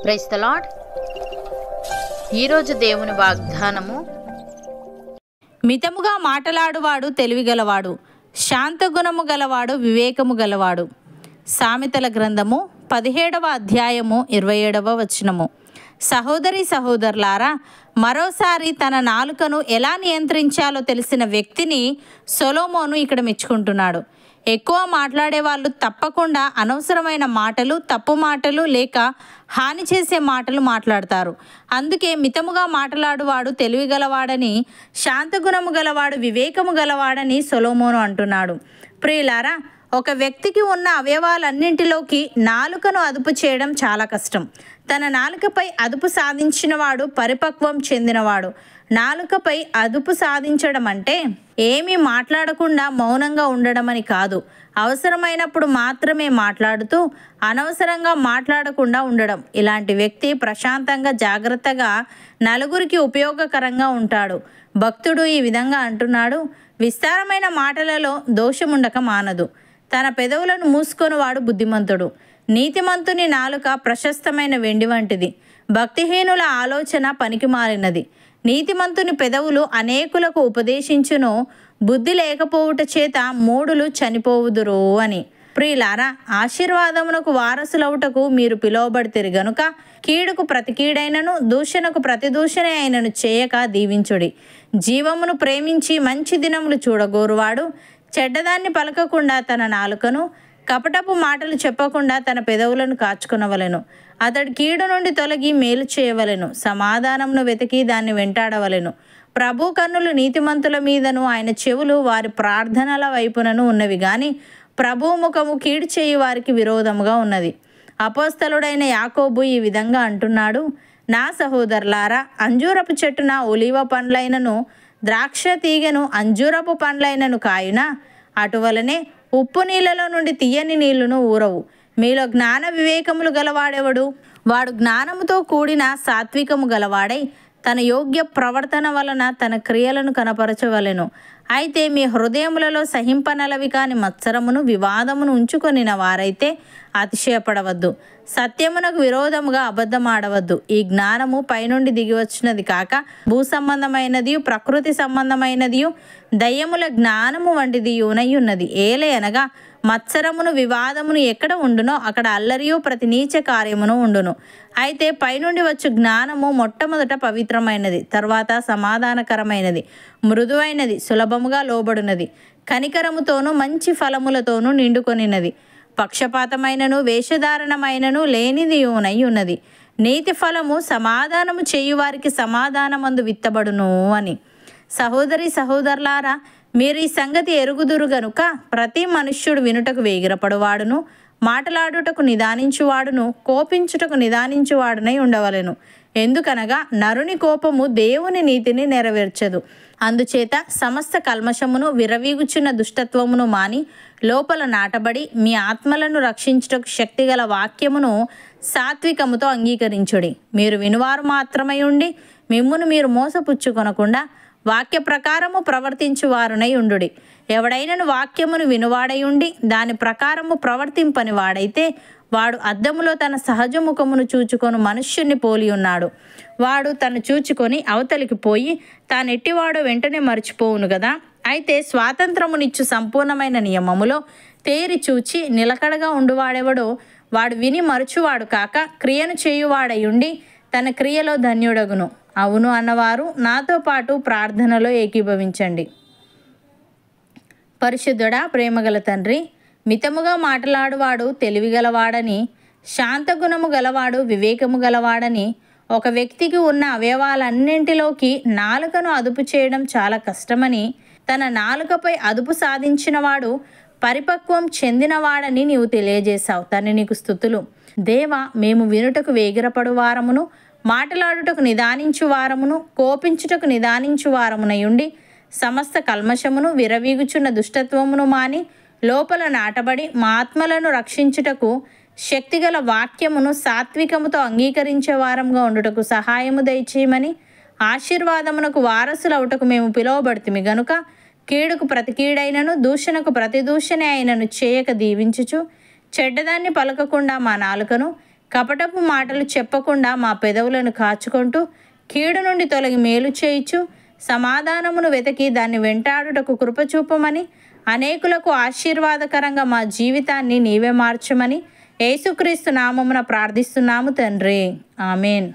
Praise the lord. ఈరోజు దేవుని వాగ్దానము, మితముగా మాటలాడువాడు తెలివిగలవాడు, శాంతగుణము గలవాడు వివేకము గలవాడు. సామెతల గ్రంథము 17వ అధ్యాయము 27వ వచనము. సహోదరి సహోదరులారా, మరోసారి తన నాలుకను ఎలా నియంత్రించాలో తెలిసిన వ్యక్తిని సొలొమోను ఇక్కడ మెచ్చుకుంటున్నాడు. ఎక్కువ మాట్లాడే వాళ్ళు తప్పకుండా అనవసరమైన మాటలు, తప్పు మాటలు లేక హాని చేసే మాటలు మాట్లాడతారు. అందుకే మితముగా మాట్లాడువాడు తెలివిగలవాడని, శాంతగుణము గలవాడు వివేకము గలవాడని సొలొమోను అంటున్నాడు. ప్రియులారా, ఒక వ్యక్తికి ఉన్న అవయవాలన్నింటిలోకి నాలుకను అదుపు చేయడం చాలా కష్టం. తన నాలుకపై అదుపు సాధించినవాడు పరిపక్వం చెందినవాడు. నాలుకపై అదుపు సాధించడం అంటే ఏమీ మాట్లాడకుండా మౌనంగా ఉండడం అని కాదు. అవసరమైనప్పుడు మాత్రమే మాట్లాడుతూ అనవసరంగా మాట్లాడకుండా ఉండడం. ఇలాంటి వ్యక్తి ప్రశాంతంగా, జాగ్రత్తగా, నలుగురికి ఉపయోగకరంగా ఉంటాడు. భక్తుడు ఈ విధంగా అంటున్నాడు, విస్తారమైన మాటలలో దోషముండక మానదు. తన పెదవులను మూసుకొని వాడు బుద్ధిమంతుడు. నీతిమంతుని నాలుక ప్రశస్తమైన వెండి వంటిది. భక్తిహీనుల ఆలోచన పనికిమాలినది. నీతిమంతుని పెదవులు అనేకులకు ఉపదేశించును, బుద్ధి లేకపోవుట చేత మూఢులు చనిపోవుదురు అని. ప్రియులారా, ఆశీర్వాదమునకు వారసులవుటకు మీరు పిలువబడితిరి గనుక కీడుకు ప్రతి కీడైనను, దూషణకు ప్రతి దూషణ అయినను చేయక దీవించుడి. జీవమును ప్రేమించి మంచి దినములు చూడగోరువాడు చెడ్డదాన్ని పలకకుండా తన నాలుకను, కపటపు మాటలు చెప్పకుండా తన పెదవులను కాచుకొనవలెను. అతడు కీడు నుండి తొలగి మేలు చేయవలెను, సమాధానమును వెతికి దాన్ని వెంటాడవలెను. ప్రభు కన్నులు నీతిమంతుల మీదను, ఆయన చెవులు వారి ప్రార్థనల వైపునను ఉన్నవి గాని ప్రభు ముఖము కీడు చేయు వారికి విరోధముగా ఉన్నది. అపోస్తలుడైన యాకోబు ఈ విధంగా అంటున్నాడు, నా సహోదరులారా, అంజూరపు చెట్టున ఒలీవ పండ్లైనను, ద్రాక్ష తీగను అంజూరపు పండ్లైనను కాయునా, అటువలనే ఉప్పు నీళ్ళలో నుండి తీయని నీళ్లును ఊరవు. మీలో జ్ఞాన వివేకములు గలవాడెవడు? వాడు జ్ఞానముతో కూడిన సాత్వికము గలవాడై తన యోగ్య ప్రవర్తన వలన తన క్రియలను కనపరచవలెను. అయితే మీ హృదయములలో సహింపనలవి కాని మత్సరమును, వివాదమును ఉంచుకొనిన వారైతే అతిశయపడవద్దు. సత్యమునకు విరోధముగా అబద్ధమాడవద్దు. ఈ జ్ఞానము పైనుండి దిగివచ్చినది కాక భూ సంబంధమైనదియు, ప్రకృతి సంబంధమైనదియు, దయ్యముల జ్ఞానము వంటిదియునై ఉన్నది. ఏలయనగా మత్సరమును, వివాదమును ఎక్కడ ఉండునో అక్కడ అల్లరియు ప్రతి నీచ కార్యమును ఉండును. అయితే పైనుండి వచ్చు జ్ఞానము మొట్టమొదట పవిత్రమైనది, తర్వాత సమాధానకరమైనది, మృదువైనది, సులభముగా లోబడినది, కనికరముతోనూ మంచి ఫలములతోనూ నిండుకొనినది, పక్షపాతమైనను వేషధారణమైనను లేనిదియునై ఉన్నది. నీతి ఫలము సమాధానము చేయువారికి సమాధానమందు విత్తబడును అని. సహోదరి సహోదరులారా, మీరు ఈ సంగతి ఎరుగుదురు గనుక ప్రతి మనుష్యుడు వినుటకు వేగిరపడువాడును, మాటలాడుటకు నిదానించువాడును, కోపించుటకు నిదానించువాడునై ఉండవలెను. ఎందుకనగా నరుని కోపము దేవుని నీతిని నెరవేర్చదు. అందుచేత సమస్త కల్మషమును, విరవీగుచున్న దుష్టత్వమును మాని లోపల నాటబడి మీ ఆత్మలను రక్షించుటకు శక్తిగల వాక్యమును సాత్వికముతో అంగీకరించుడి. మీరు వినువారు మాత్రమై ఉండి మిమ్మును మీరు మోసపుచ్చుకొనకుండా వాక్య ప్రకారము ప్రవర్తించువారునై ఉండుడి. ఎవడైనను వాక్యమును వినువాడై ఉండి దాని ప్రకారము ప్రవర్తింపని వాడైతే వాడు అద్దములో తన సహజ ముఖమును చూచుకొని మనుష్యుని పోలి ఉన్నాడు. వాడు తను చూచుకొని అవతలికి పోయి తానెట్టివాడో వెంటనే మర్చిపోవును కదా. అయితే స్వాతంత్రమునిచ్చు సంపూర్ణమైన నియమములో తేరి చూచి నిలకడగా ఉండువాడెవడో వాడు విని మరచువాడు కాక క్రియను చేయువాడై ఉండి తన క్రియలో ధన్యుడగును. అవును అన్నవారు నాతో పాటు ప్రార్థనలో ఏకీభవించండి. పరిశుద్ధుడా, ప్రేమగల తండ్రి, మితముగా మాట్లాడువాడు తెలివిగలవాడని, శాంతగుణము గలవాడు వివేకము గలవాడని, ఒక వ్యక్తికి ఉన్న అవయవాలన్నింటిలోకి నాలుకను అదుపు చేయడం చాలా కష్టమని, తన నాలుకపై అదుపు సాధించినవాడు పరిపక్వం చెందినవాడని నీవు తెలియజేశావు. తండ్రి, నీకు స్తుతులు. దేవా, మేము వినుటకు వేగిరపడు వారమును, మాటలాడుటకు నిదానించు వారమును, కోపించుటకు నిదానించు వారమునై ఉండి సమస్త కల్మషమును, విరవీగుచున్న దుష్టత్వమును మాని లోపల నాటబడి మా ఆత్మలను రక్షించుటకు శక్తిగల వాక్యమును సాత్వికముతో అంగీకరించే వారంగా ఉండుటకు సహాయము దయచేయమని, ఆశీర్వాదమునకు వారసులవుటకు మేము పిలువబడితిమి గనుక కీడుకు ప్రతి కీడైనను, దూషణకు ప్రతి దూషణ అయినను చేయక దీవించుచు చెడ్డదాన్ని పలకకుండా మా నాలుకను, కపటపు మాటలు చెప్పకుండా మా పెదవులను కాచుకుంటూ కీడు నుండి తొలగి మేలు చేయుచు సమాధానమును వెతికి దాన్ని వెంటాడుటకు కృపచూపమని అనేకులకు ఆశీర్వాదకరంగా మా జీవితాన్ని నీవే మార్చమని యేసుక్రీస్తు నామమున ప్రార్థిస్తున్నాము తండ్రి. ఆమెన్.